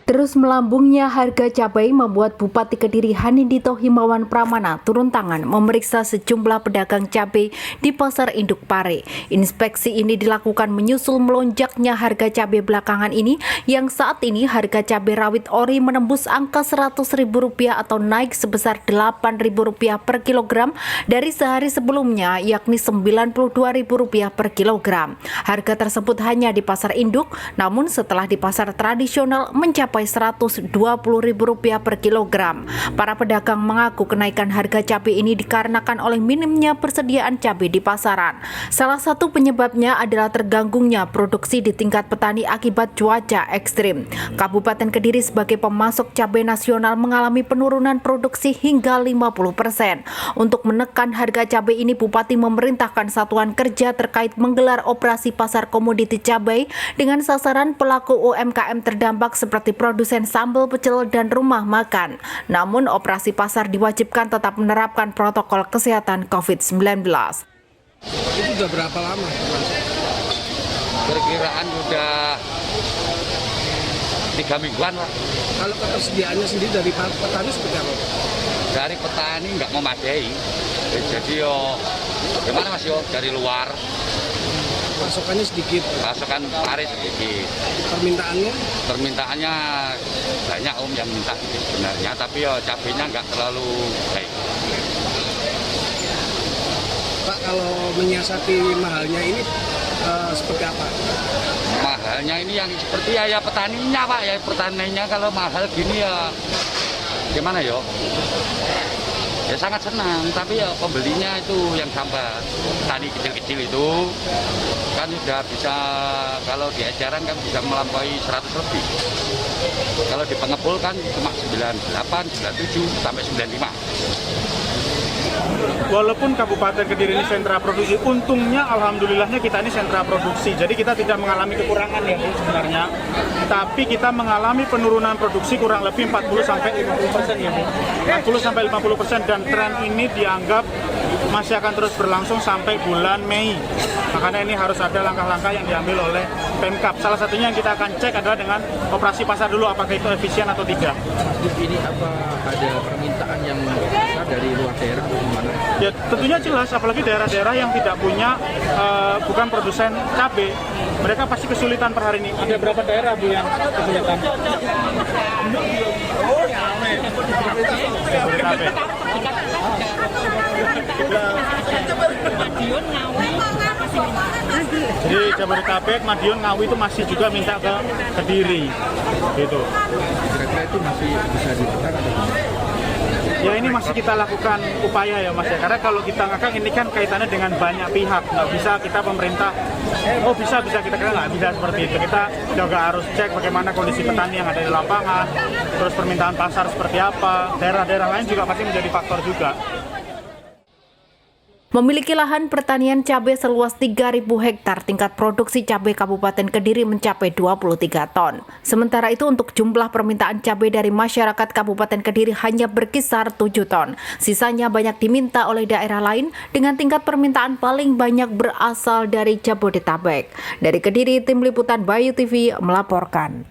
Terus melambungnya harga cabai membuat Bupati Kediri Hanindito Himawan Pramana turun tangan memeriksa sejumlah pedagang cabai di Pasar Induk Pare. Inspeksi ini dilakukan menyusul melonjaknya harga cabai belakangan ini yang saat ini harga cabai rawit ori menembus angka Rp100.000 atau naik sebesar Rp8.000 per kilogram dari sehari sebelumnya yakni Rp92.000 per kilogram. Harga tersebut hanya di Pasar Induk, namun setelah di pasar tradisional mencapai Rp120.000 per kilogram. Para pedagang mengaku kenaikan harga cabai ini dikarenakan oleh minimnya persediaan cabai di pasaran. Salah satu penyebabnya adalah terganggunya produksi di tingkat petani akibat cuaca ekstrim. Kabupaten Kediri sebagai pemasok cabai nasional mengalami penurunan produksi hingga 50%. Untuk menekan harga cabai ini, Bupati memerintahkan satuan kerja terkait menggelar operasi pasar komoditi cabai dengan sasaran pelaku UMKM terdampak seperti produsen sambal pecel dan rumah makan. Namun operasi pasar diwajibkan tetap menerapkan protokol kesehatan COVID-19. Itu sudah berapa lama? Perkiraan udah 3 mingguan lah. Kalau ketersediaannya sendiri dari petani seperti apa? Dari petani nggak memadai. Jadi gimana Mas yo dari luar. Pasokannya sedikit. Pasokan pare sedikit. Permintaannya banyak yang minta sebenarnya, tapi cabenya nggak terlalu baik. Pak, kalau menyiasati mahalnya ini seperti apa? Mahalnya ini yang seperti ya petaninya Pak, ya petaninya kalau mahal gini ya gimana yo? Ya sangat senang, tapi ya pembelinya itu yang sampai petani kecil-kecil itu kan sudah bisa, kalau di eceran kan bisa melampaui 100 lebih. Kalau di pengepul kan cuma 98, 97 sampai 95. Walaupun Kabupaten Kediri ini sentra produksi, untungnya alhamdulillahnya kita ini sentra produksi. Jadi kita tidak mengalami kekurangan ya Bu sebenarnya. Tapi kita mengalami penurunan produksi kurang lebih 40-50% ya Bu. 40-50% dan tren ini dianggap masih akan terus berlangsung sampai bulan Mei. Makanya ini harus ada langkah-langkah yang diambil oleh Pemkab. Salah satunya yang kita akan cek adalah dengan operasi pasar dulu, apakah itu efisien atau tidak. Ini apa ada permintaan yang besar dari luar daerah atau gimana? Ya tentunya jelas, apalagi daerah-daerah yang tidak punya, bukan produsen cabai, mereka pasti kesulitan per hari ini. Ada berapa daerah Bu yang kesulitan? Jadi Jabodetabek, Madiun, Ngawi itu masih juga minta ke Kediri, gitu. Kira-kira itu masih bisa ditekan atau gimana? Ya ini masih kita lakukan upaya ya Mas ya, karena kalau kita ngakak ini kan kaitannya dengan banyak pihak, nggak bisa kita pemerintah, bisa kita kira nggak bisa seperti itu. Kita juga harus cek bagaimana kondisi petani yang ada di lapangan, terus permintaan pasar seperti apa, daerah-daerah lain juga pasti menjadi faktor juga. Memiliki lahan pertanian cabai seluas 3.000 hektar, tingkat produksi cabai Kabupaten Kediri mencapai 23 ton. Sementara itu untuk jumlah permintaan cabai dari masyarakat Kabupaten Kediri hanya berkisar 7 ton. Sisanya banyak diminta oleh daerah lain dengan tingkat permintaan paling banyak berasal dari Jabodetabek. Dari Kediri, Tim Liputan Bayu TV melaporkan.